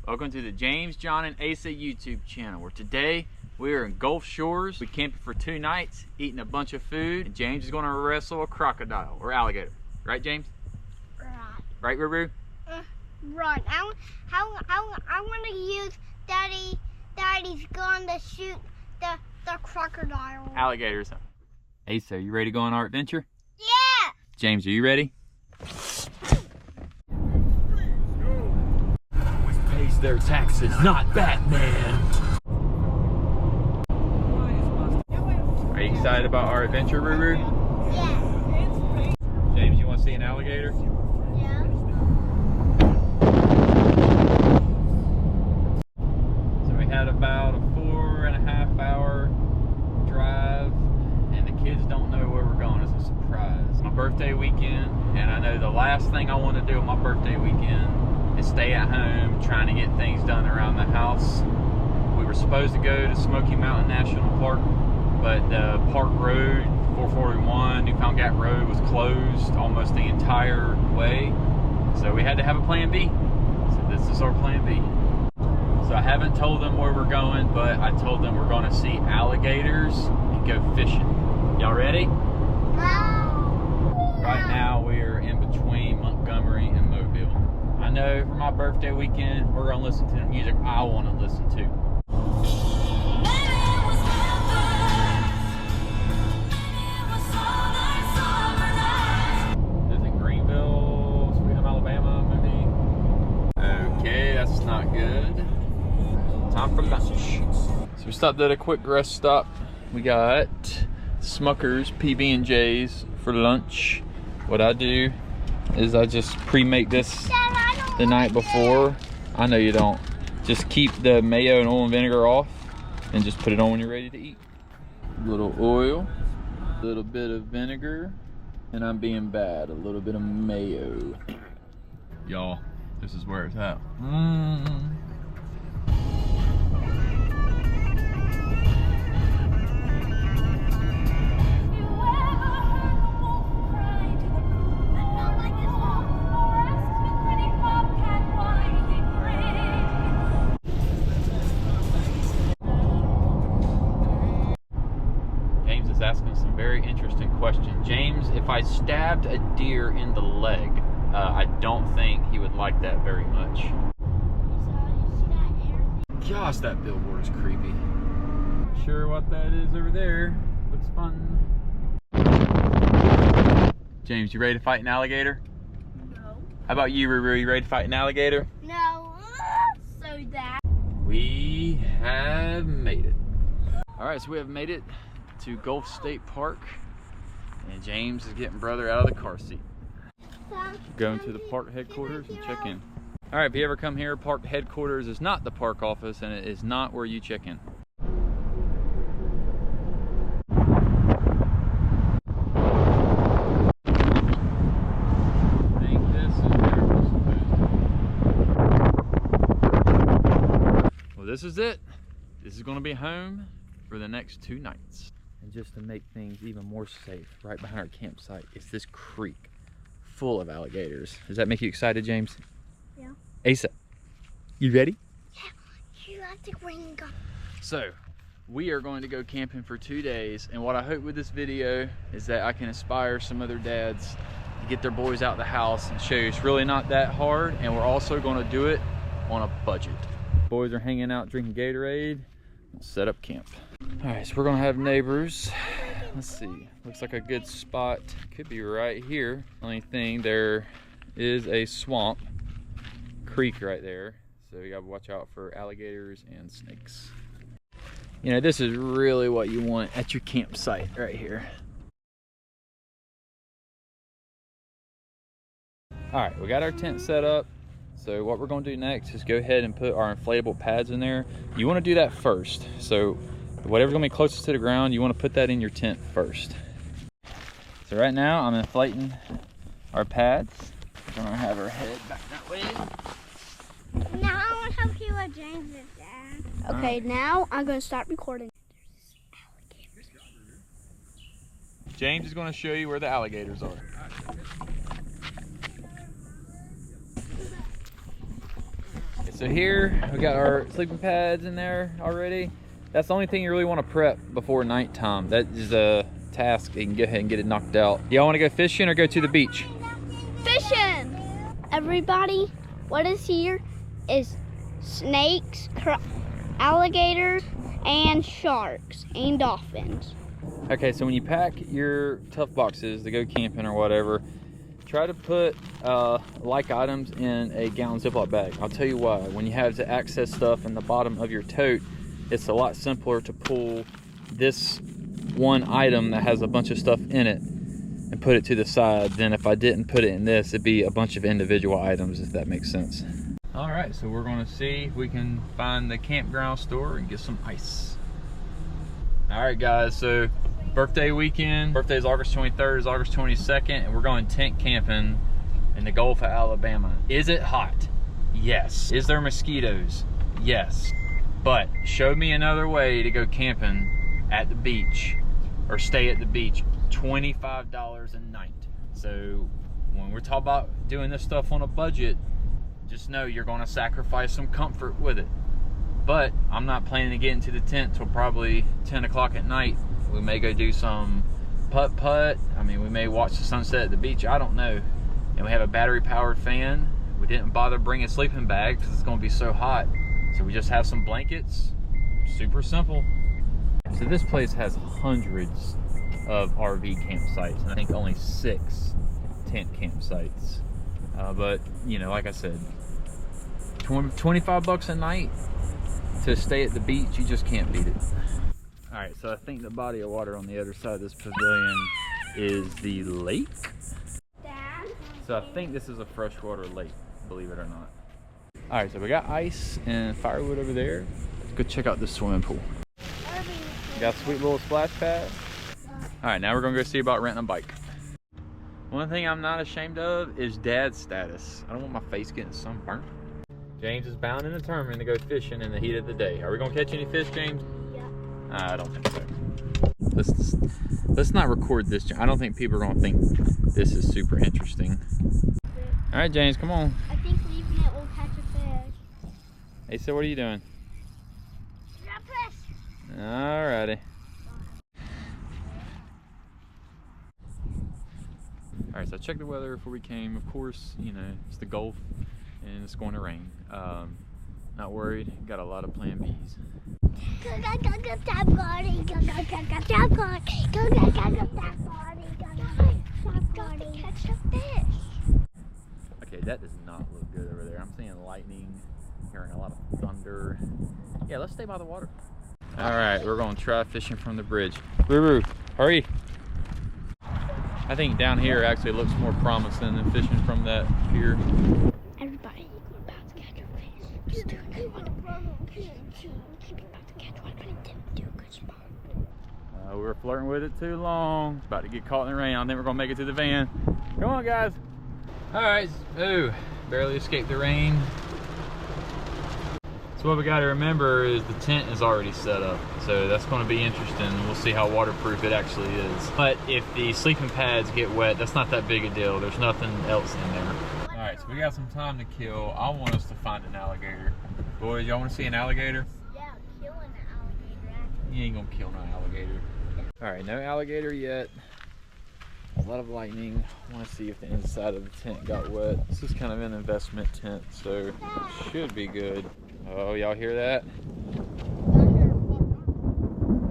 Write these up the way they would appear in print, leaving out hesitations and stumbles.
Welcome to the James, John, and Asa YouTube channel, where today we are in Gulf Shores. We camped for 2 nights, eating a bunch of food, and James is going to wrestle a crocodile or alligator. Right, James? Right. Right, Ruru? Right. I want to use Daddy's gun to shoot the crocodile. Alligators. Asa, you ready to go on our adventure? Yeah! James, are you ready? Pays their taxes, not Batman. Are you excited about our adventure, Ruru? Yeah. James, you want to see an alligator? Yeah. So we had about a 4.5 hour drive, and the kids don't know where we're going. It's a surprise. My birthday weekend, and I know the last thing I want to do on my birthday weekend is stay at home trying to get things done around the house. We were supposed to go to Smoky Mountain National Park, but the park road, 441 Newfound Gap Road, was closed almost the entire way. So we had to have a plan B. So this is our plan B. So I haven't told them where we're going, but I told them we're going to see alligators and go fishing. Y'all ready? No. Right now we are in between Montgomery and Mobile. I know for my birthday weekend, we're going to listen to the music I want to listen to. This is in Greenville, Sweet Home, Alabama, maybe. Okay, that's not good. Time for lunch. So we stopped at a quick rest stop. We got Smucker's PB&J's for lunch. What I do is I just pre-make this the night before. I know you don't. Just keep the mayo and oil and vinegar off and just put it on when you're ready to eat. A little oil, a little bit of vinegar, and I'm being bad, a little bit of mayo. Y'all, this is where it's at. Asking some very interesting questions. James, if I stabbed a deer in the leg, I don't think he would like that very much. Gosh, that billboard is creepy. Not sure what that is over there. Looks fun. James, you ready to fight an alligator? No. How about you, Ruru? You ready to fight an alligator? No. So that. We have made it. All right, so we have made it to Gulf State Park, and James is getting brother out of the car seat. Going to the park headquarters and check in. All right, if you ever come here, park headquarters is not the park office, and it is not where you check in. I think this is where we're supposed to be. Well, this is it. This is going to be home for the next 2 nights. And just to make things even more safe, right behind our campsite is this creek full of alligators. Does that make you excited, James? Yeah. Asa, you ready? Yeah. You have to bring gun. So, we are going to go camping for 2 days, and what I hope with this video is that I can inspire some other dads to get their boys out of the house and show you it's really not that hard, and we're also going to do it on a budget. Boys are hanging out drinking Gatorade. We'll set up camp. All right, so we're gonna have neighbors. Let's see, looks like a good spot. Could be right here. Only thing, there is a swamp, creek right there. So you gotta watch out for alligators and snakes. You know, this is really what you want at your campsite right here. All right, we got our tent set up. So what we're gonna do next is go ahead and put our inflatable pads in there. You wanna do that first. So whatever's gonna be closest to the ground, you wanna put that in your tent first. So right now I'm inflating our pads. We're gonna have our head back that way. Now I want to help you with James' dad. Okay, now I'm gonna start recording. James is gonna show you where the alligators are. so here we got our sleeping pads in there already. That's the only thing you really want to prep before nighttime. That is a task. You can go ahead and get it knocked out. Y'all want to go fishing or go to the beach? Fishing! Everybody, what is here is snakes, alligators, and sharks, and dolphins. Okay, so when you pack your tough boxes to go camping or whatever, try to put like items in a gallon Ziploc bag. I'll tell you why. When you have to access stuff in the bottom of your tote, it's a lot simpler to pull this one item that has a bunch of stuff in it and put it to the side than if I didn't put it in this. It'd be a bunch of individual items, if that makes sense. All right, so we're gonna see if we can find the campground store and get some ice. All right, guys, so birthday weekend. Birthday is August 23rd, is August 22nd, and we're going tent camping in the Gulf of Alabama. Is it hot? Yes. Is there mosquitoes? Yes. But show me another way to go camping at the beach or stay at the beach. $25 a night. So when we're talking about doing this stuff on a budget, just know you're gonna sacrifice some comfort with it. But I'm not planning to get into the tent till probably 10 o'clock at night. We may go do some putt-putt. I mean, we may watch the sunset at the beach. I don't know. And we have a battery-powered fan. We didn't bother bringing sleeping bags because it's going to be so hot. So we just have some blankets. Super simple. So this place has hundreds of RV campsites, and I think only 6 tent campsites. But, you know, like I said, 25 bucks a night to stay at the beach, you just can't beat it. All right, so I think the body of water on the other side of this pavilion is the lake. Dad? So I think this is a freshwater lake, believe it or not. All right, so we got ice and firewood over there. Let's go check out this swimming pool. We got a sweet little splash pad. All right, now we're gonna go see about renting a bike. One thing I'm not ashamed of is dad's status. I don't want my face getting sunburned. James is bound and determined to go fishing in the heat of the day. Are we gonna catch any fish, James? Yeah. I don't think so. Let's not record this. I don't think people are gonna think this is super interesting. All right, James, come on. I think leaving it will catch a fish. Hey, so what are you doing? Got fish. All righty. All right, so I checked the weather before we came. Of course, you know, it's the Gulf and it's going to rain. Not worried, got a lot of plan Bs. Okay, that does not look good over there. I'm seeing lightning, hearing a lot of thunder. Yeah, let's stay by the water. All right, we're gonna try fishing from the bridge. Ruru, hurry. I think down here actually looks more promising than fishing from that pier. Everybody, we're about to catch a fish. Just do a good one. Keep about to catch one, but he didn't do a good spot. We were flirting with it too long. About to get caught in the rain. I think we're gonna make it to the van. Come on, guys. All right, ooh, barely escaped the rain. So what we gotta remember is the tent is already set up. So that's gonna be interesting. We'll see how waterproof it actually is. But if the sleeping pads get wet, that's not that big a deal. There's nothing else in there. All right, so we got some time to kill. I want us to find an alligator. Boys, y'all wanna see an alligator? Yeah, killing an alligator, actually. You ain't gonna kill no alligator. All right, no alligator yet. A lot of lightning. I want to see if the inside of the tent got wet. This is kind of an investment tent, so it should be good. Oh, y'all hear that?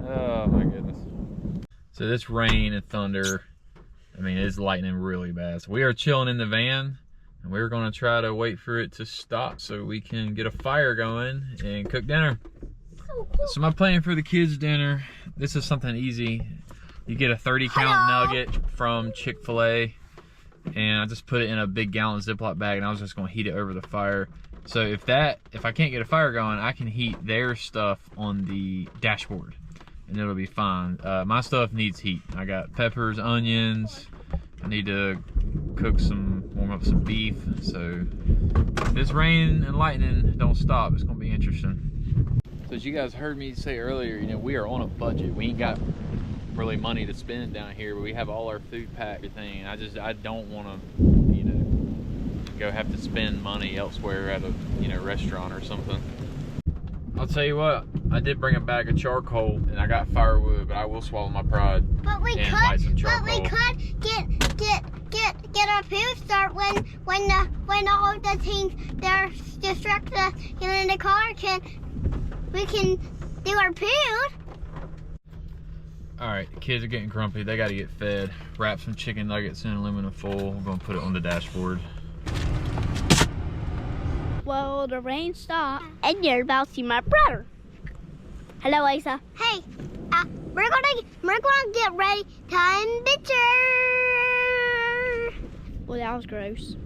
Oh my goodness. So this rain and thunder, I mean, it's lightning really bad. So we are chilling in the van, and we're gonna try to wait for it to stop so we can get a fire going and cook dinner. So my plan for the kids' dinner, this is something easy. You get a 30-count nugget from Chick-fil-A, and I just put it in a big gallon Ziploc bag, and I was just gonna heat it over the fire. So if I can't get a fire going, I can heat their stuff on the dashboard, and it'll be fine. My stuff needs heat. I got peppers, onions. I need to warm up some beef. So if this rain and lightning don't stop, it's gonna be interesting. So as you guys heard me say earlier, you know, we are on a budget. We ain't got really money to spend down here, but we have all our food packed, everything. I don't want to, you know, go have to spend money elsewhere at a restaurant or something. I'll tell you what, I did bring a bag of charcoal and I got firewood, but I will swallow my pride But we and could, light some charcoal. but we could get our food start when all of the things that are distracted us in the car we can do our food. All right, the kids are getting grumpy. They got to get fed. Wrap some chicken nuggets in aluminum foil. We're gonna put it on the dashboard. Well, the rain stopped, and you're about to see my brother. Hello, Asa. Hey, we're gonna get ready to picture. Well, that was gross.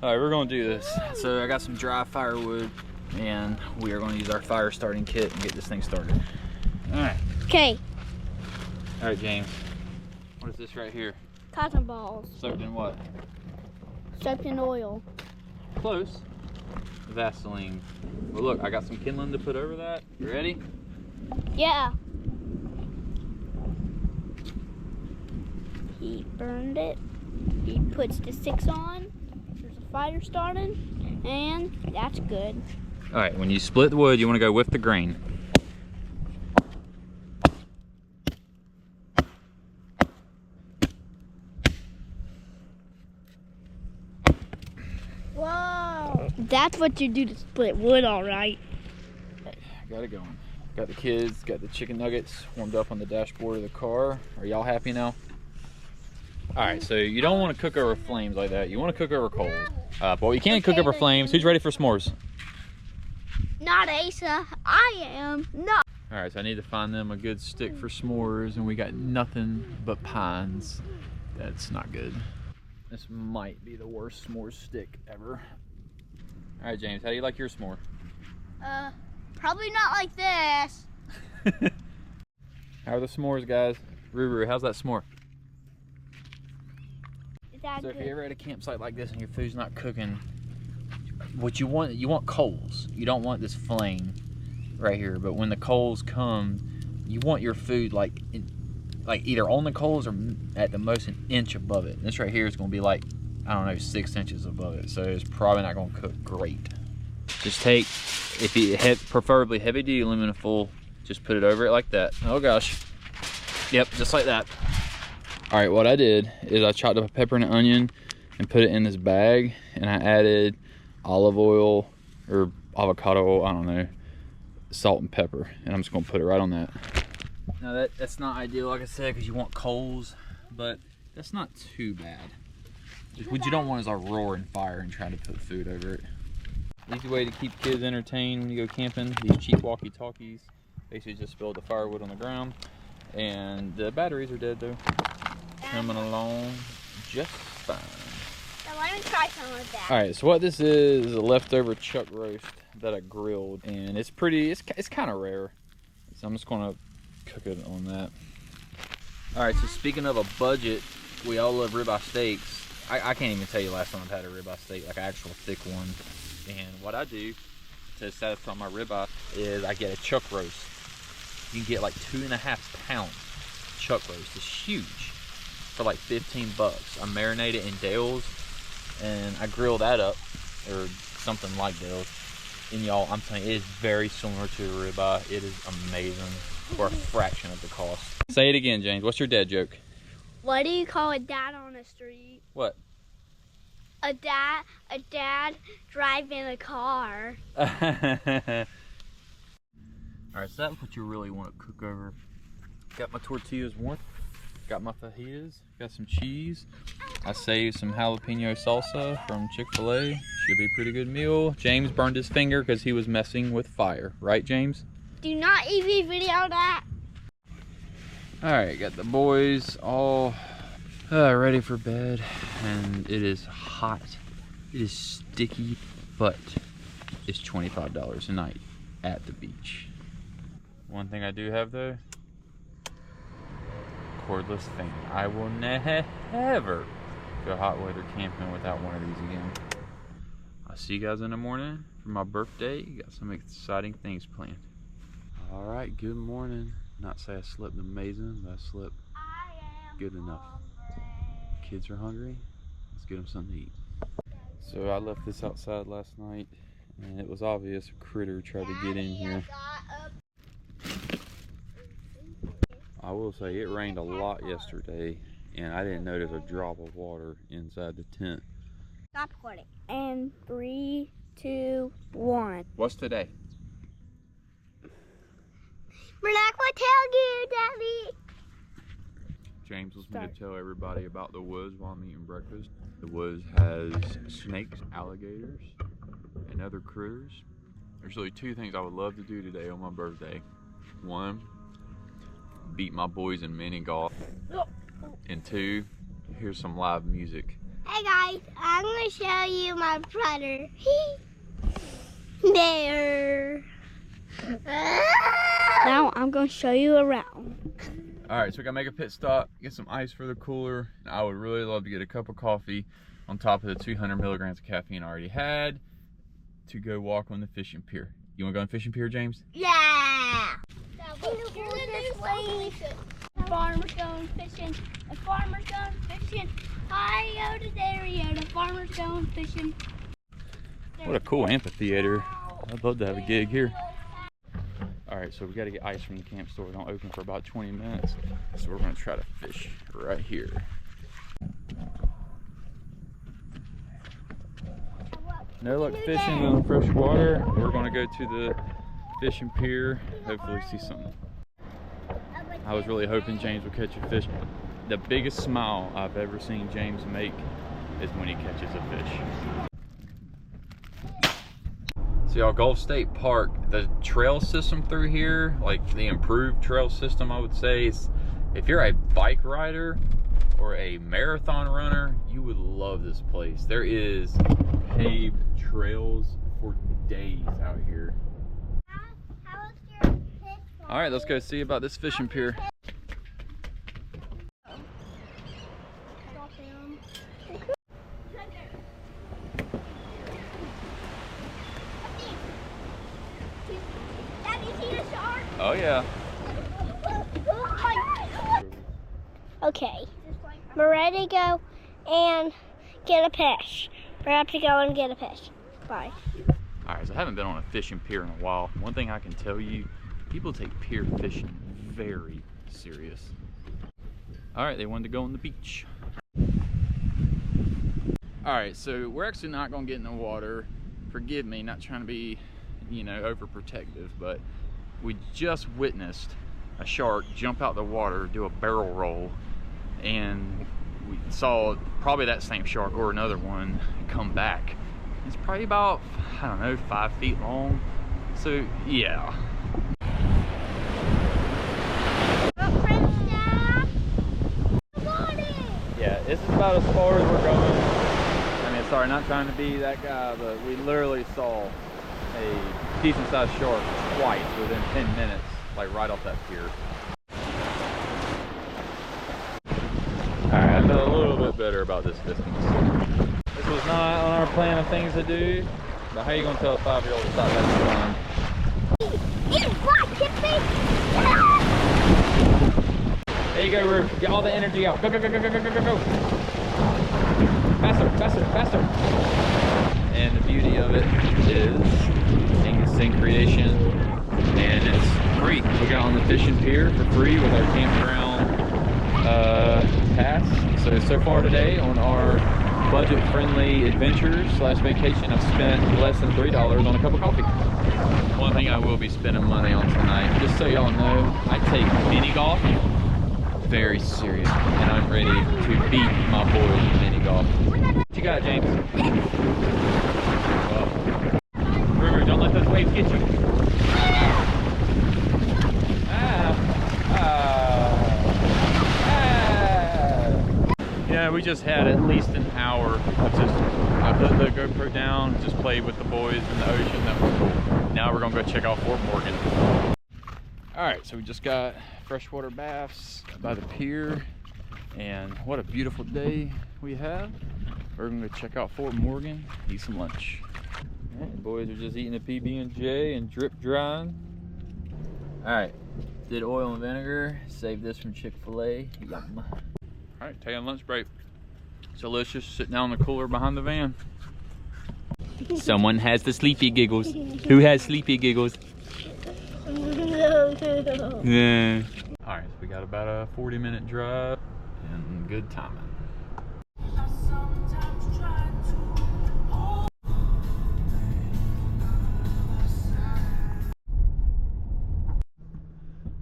All right, we're gonna do this. So I got some dry firewood, and we are gonna use our fire starting kit and get this thing started. All right. Okay. All right, James. What is this right here? Cotton balls. Soaked in what? Soaked in oil. Close. Vaseline. Well, look, I got some kindling to put over that. You ready? Yeah. He burned it. He puts the sticks on. There's a fire starting, and that's good. All right, when you split the wood, you want to go with the grain. Whoa! That's what you do to split wood, all right. Got it going. Got the kids, got the chicken nuggets warmed up on the dashboard of the car. Are y'all happy now? All right, so you don't want to cook over flames like that. You want to cook over coals. But you can't cook over flames. Who's ready for s'mores? Not Asa. I am. No. All right, so I need to find them a good stick for s'mores, and we got nothing but pines. That's not good. This might be the worst s'mores stick ever. All right, James, how do you like your s'more? Probably not like this. How are the s'mores, guys? Ruru, how's that s'more? Is that So good? if you're ever at a campsite like this and your food's not cooking, what you want coals. You don't want this flame right here. But when the coals come, you want your food like either on the coals or at the most an inch above it. And this right here is going to be like, I don't know, 6 inches above it. So it's probably not going to cook great. Just take, if you preferably heavy duty aluminum foil, just put it over it like that. Oh gosh. Yep, just like that. All right, what I did is I chopped up a pepper and an onion and put it in this bag, and I added olive oil or avocado oil, I don't know, salt and pepper, and I'm just gonna put it right on that. Now that's not ideal, like I said, because you want coals, but that's not too bad. Just what you don't want is a roaring fire and trying to put food over it. Easy way to keep kids entertained when you go camping, these cheap walkie-talkies. Basically just spilled the firewood on the ground, and the batteries are dead though. Coming along just fine. Now let me try some of that. All right, so what this is a leftover chuck roast that I grilled, and it's kind of rare. So I'm just gonna cook it on that. All right, so speaking of a budget, we all love ribeye steaks. I can't even tell you last time I've had a ribeye steak, like an actual thick one. And what I do to satisfy my ribeye is I get a chuck roast. You can get like 2.5 pound chuck roast. It's huge for like 15 bucks. I marinate it in Dale's and I grill that up, or something like Dale's. And y'all, I'm telling you, it is very similar to a ribeye. It is amazing for a fraction of the cost. Say it again, James. What's your dad joke? What do you call a dad on the street? What? A dad driving a car. All right, so that's what you really want to cook over. Got my tortillas warm. Got my fajitas. Got some cheese. I saved some jalapeno salsa from Chick-fil-A. Should be a pretty good meal. James burned his finger because he was messing with fire. Right, James? Do not even video that. All right, got the boys all ready for bed, and it is hot. It is sticky, but it's $25 a night at the beach. One thing I do have though, cordless fan. I will never go hot weather camping without one of these again. I'll see you guys in the morning for my birthday. Got some exciting things planned. All right, good morning. Not say I slept amazing, but I slept good enough. Kids are hungry. Let's get them something to eat. So I left this outside last night, and it was obvious a critter tried to get in here. I will say it rained a lot yesterday, and I didn't notice a drop of water inside the tent. Stop recording. And 3, 2, 1. What's today? We're not going to tell you, Daddy. James wants me to tell everybody about the woods while I'm eating breakfast. The woods has snakes, alligators, and other critters. There's really 2 things I would love to do today on my birthday. 1, beat my boys in mini golf. And 2, hear some live music. Hey guys, I'm going to show you my brother. There. Now I'm going to show you around. Alright, so we gotta make a pit stop, get some ice for the cooler. I would really love to get a cup of coffee on top of the 200 milligrams of caffeine I already had to go walk on the fishing pier. You wanna go on the fishing pier, James? Yeah! Farmers going fishing, the farmers going fishing. Hi-yo to there, the farmers going fishing. What a cool amphitheater. I'd love to have a gig here. Alright, so we gotta get ice from the camp store. They don't open for about 20 minutes. So we're gonna try to fish right here. No luck fishing in the fresh water. We're gonna go to the fishing pier, hopefully see something. I was really hoping James would catch a fish. The biggest smile I've ever seen James make is when he catches a fish. So y'all, Gulf State Park, the trail system through here, like the improved trail system, I would say, is if you're a bike rider or a marathon runner, you would love this place. There is paved trails for days out here. All right, let's go see about this fishing pier. Oh yeah. Okay, we're ready to go and get a fish. We have to go and get a fish. Bye. All right, so I haven't been on a fishing pier in a while. One thing I can tell you, people take pier fishing very serious. All right, they wanted to go on the beach. All right, so we're actually not gonna get in the water. Forgive me, not trying to be, you know, overprotective, but we just witnessed a shark jump out the water, do a barrel roll, and we saw probably that same shark or another one come back. It's probably about, I don't know, 5 feet long. So yeah. Yeah, this is about as far as we're going. I mean, sorry, not trying to be that guy, but we literally saw a decent sized shark twice within 10 minutes, like right off that pier. Alright, I feel a little bit better about this distance. This was not on our plan of things to do, but how are you going to tell a 5-year-old to stop having fun? There you go, Ruth. Get all the energy out. Go, go, go, go, go, go, go, go, go. Faster, faster, faster. And the beauty of it is Sing Creation, and it's free. We got on the fishing pier for free with our campground pass. So far today on our budget-friendly adventures / vacation, I've spent less than $3 on a cup of coffee. One thing I will be spending money on tonight, just so y'all know, I take mini golf very serious, and I'm ready to beat my boys in mini golf. What you got, James? Remember, don't let those waves get you. Yeah, we just had at least an hour of I put the GoPro down, just played with the boys in the ocean. That was cool. Now we're gonna go check out Fort Morgan. All right, so we just got freshwater baths by the pier, and what a beautiful day we have. We're gonna go check out Fort Morgan, eat some lunch. All right, the boys are just eating a PB&J and drip drying. All right, did oil and vinegar, saved this from Chick-fil-A, yum. All right, taking lunch break. It's delicious, sitting down in the cooler behind the van. Someone has the sleepy giggles. Who has sleepy giggles? Yeah. All right, so we got about a 40-minute drive and good timing.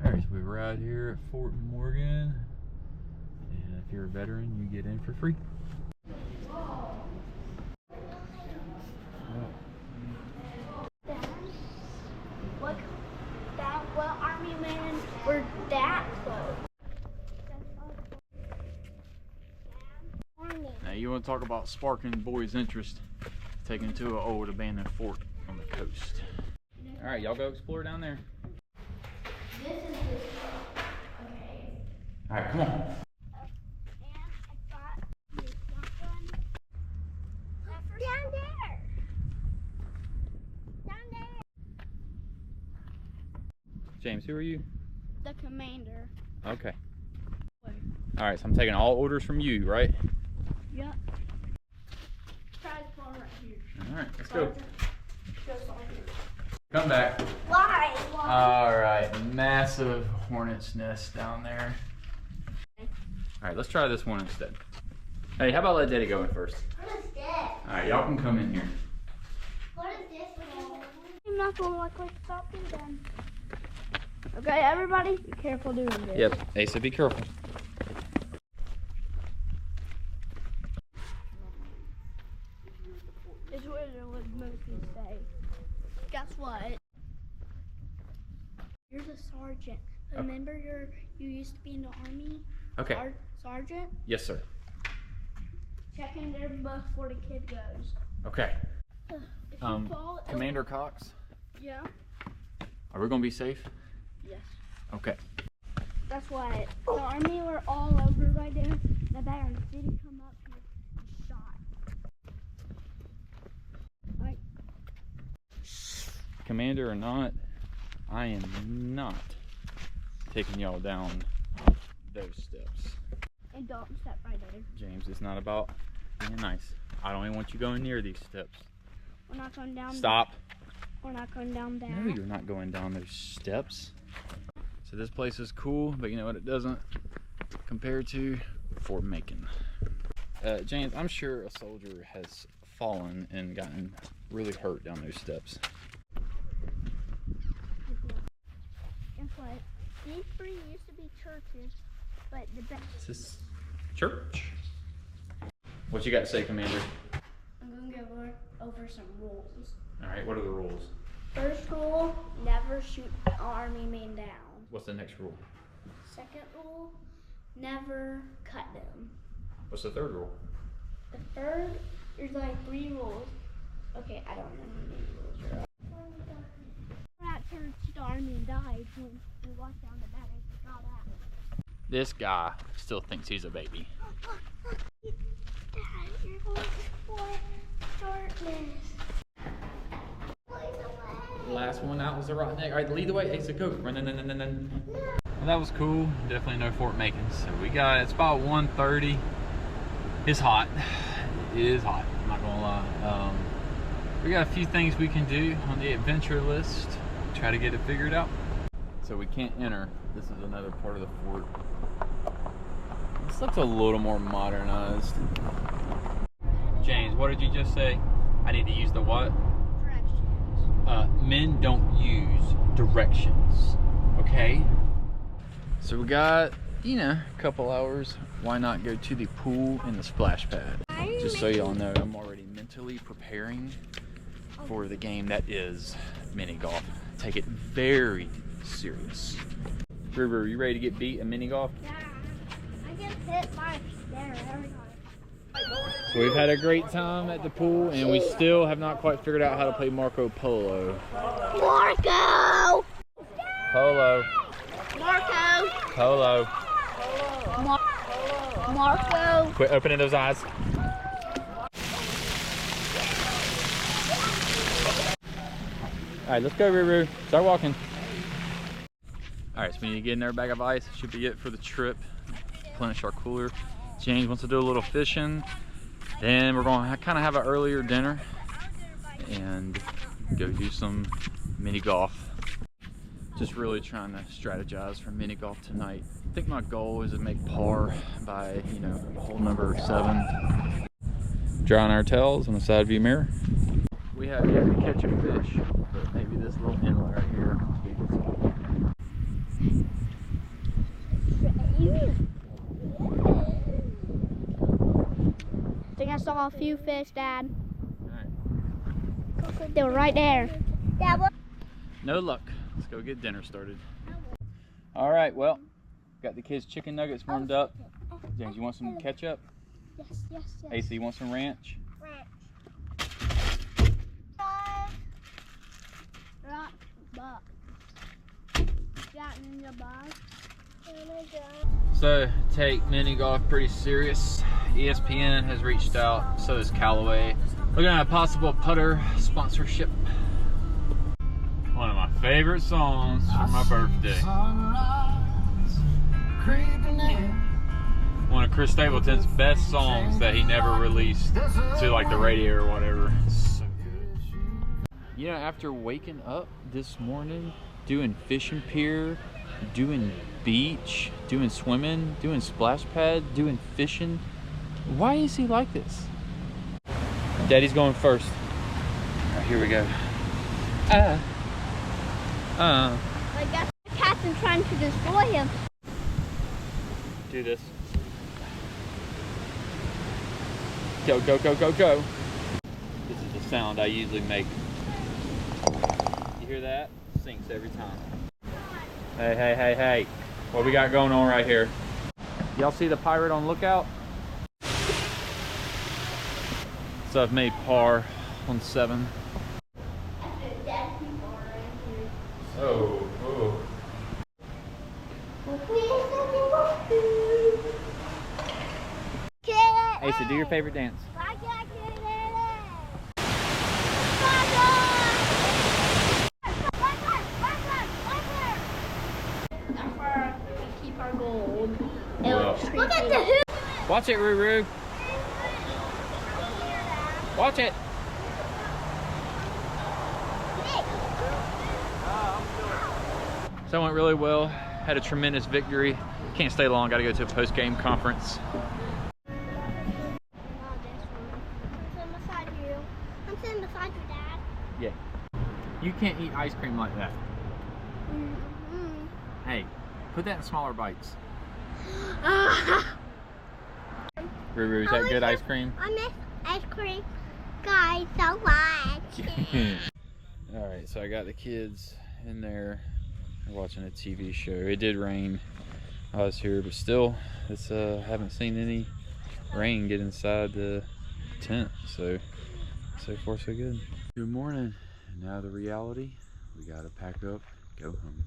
All right, so we ride here at Fort Morgan, and if you're a veteran, you get in for free. What army men were that close? Now you want to talk about sparking boys' interest, taken to an old abandoned fort on the coast. All right, y'all go explore down there. This is okay. All right, come on. And I got this one. Down there. Down there. James, who are you? The commander. Okay. All right, so I'm taking all orders from you, right? Yep. Prize ball right here. All right, let's go. Just on here. Come back. Why? All right, massive hornet's nest down there. All right, let's try this one instead. Hey, how about let Daddy go in first? What is this? All right, y'all can come in here. What is this one? I'm not going like stop and done. Okay, everybody, be careful doing this. Yep, Asa, be careful. It's where it would mostly stay. Guess what? You're the sergeant. Remember you used to be in the army? Okay. Sergeant? Yes, sir. Check in there before the kid goes. Okay. If you fall, Commander Cox, Yeah. are we gonna be safe? Yes. Okay. That's why the army were all over right there. The Baron didn't come up here and shot. Like, Commander or not, I am not taking y'all down those steps. and don't step right there. James, it's not about being nice. I don't even want you going near these steps. We're not going down. Stop. We're not going down there. No, you're not going down those steps. So this place is cool, but you know what it doesn't compare to? Fort Macon. James, I'm sure a soldier has fallen and gotten really hurt down those steps. Guess what? These three used to be churches, but the best. Is this church? What you got to say, Commander? I'm gonna go over some rules. All right, what are the rules? First rule: never shoot an army man down. What's the next rule? Second rule: never cut them. What's the third rule? The third, there's like 3 rules. Okay, I don't know how many rules there are. At church, the army died when we walked down the bed. I forgot that. This guy still thinks he's a baby. Dad, you're going for darkness. Last one out was the rotten egg. All right, lead the way. Asa, go. Run. Well, that was cool. Definitely no Fort Macon. So we got, it's about 1:30. It's hot. It is hot. I'm not gonna lie. We got a few things we can do on the adventure list. Try to get it figured out. So we can't enter. This is another part of the fort. This looks a little more modernized. James, what did you just say? I need to use the what? Men don't use directions, okay? So we got, you know, a couple hours. Why not go to the pool and the splash pad? Just so y'all know, I'm already mentally preparing for the game that is mini golf. Take it very serious. River, are you ready to get beat in mini golf? Yeah, I get hit by there every time. So we've had a great time at the pool, and we still have not quite figured out how to play Marco Polo. Marco! Polo. Marco! Polo. Marco! Quit opening those eyes. All right, let's go, Ruru. Start walking. All right, so we need to get another bag of ice. Should be it for the trip. Replenish our cooler. James wants to do a little fishing. Then we're going to kind of have an earlier dinner. and go do some mini golf. Just really trying to strategize for mini golf tonight. I think my goal is to make par by, you know, hole number 7. Drying our towels on the side view mirror. We have yet to catch a fish, but maybe this little inlet right here. I think I saw a few fish, Dad. Alright. They were right there. No luck. Let's go get dinner started. Alright, well, got the kids' chicken nuggets warmed up. James, you want some ketchup? Yes. AC, you want some ranch? So, take mini golf pretty serious. ESPN has reached out, so has Callaway. Looking at a possible putter sponsorship. One of my favorite songs for my birthday. One of Chris Stapleton's best songs that he never released to like the radio or whatever. It's so good. You know, after waking up this morning, doing fishing pier, doing beach, doing swimming, doing splash pad, doing fishing, why is he like this? Daddy's going first. All right, here we go. I guess the captain trying to destroy him. Do this. Go, go, go, go, go. This is the sound I usually make. You hear that? Sinks every time. Hey, hey, hey, hey. What we got going on right here? Y'all see the pirate on lookout? So I've made par on 7. Oh, oh. Asa, do your favorite dance. That's where we keep our gold. Well. Look at the hoop. Watch it, Ruru. Watch it. So it went really well. Had a tremendous victory. Can't stay long. Got to go to a post-game conference. I'm sitting beside your dad. Yeah. You can't eat ice cream like that. Hey, put that in smaller bites. Ruru, is that good ice cream? I miss ice cream, guys, so much. All right, so I got the kids in there. They're watching a TV show. It did rain while I was here, but still, it's haven't seen any rain get inside the tent. So far so good. Good morning. Now the reality, we gotta pack up, go home.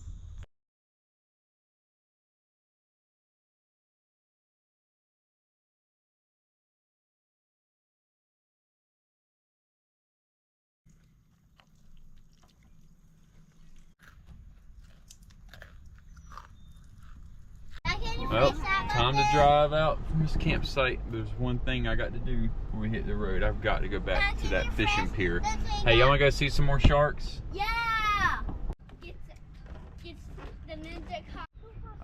Well, time to drive out from this campsite. There's one thing I got to do when we hit the road. I've got to go back to that fishing pier. Hey, y'all want to go see some more sharks? Yeah! It's the ninja cop.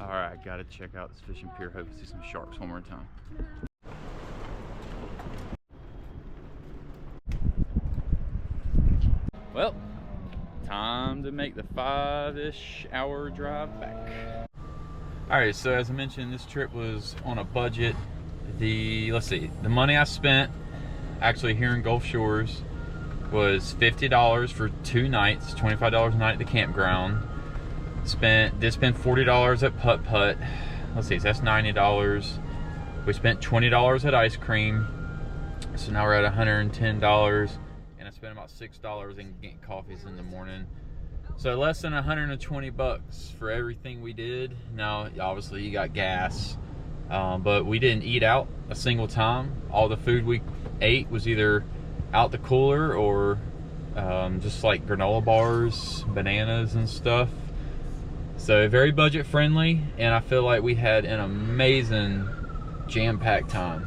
Alright, I got to check out this fishing pier. Hope to see some sharks one more time. Well, time to make the 5-ish hour drive back. Alright, so as I mentioned, this trip was on a budget. Let's see, the money I spent actually here in Gulf Shores was $50 for 2 nights, $25 a night at the campground. Did spend $40 at Putt Putt. Let's see, so that's $90. We spent $20 at ice cream. So now we're at $110. And I spent about $6 in getting coffees in the morning. So less than 120 bucks for everything we did. Now, obviously you got gas, but we didn't eat out a single time. All the food we ate was either out the cooler or just like granola bars, bananas and stuff. So very budget friendly, and I feel like we had an amazing jam-packed time.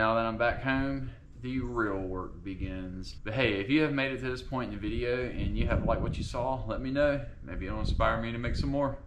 now that I'm back home, the real work begins. But hey, if you have made it to this point in the video and you have liked what you saw, let me know. Maybe it'll inspire me to make some more.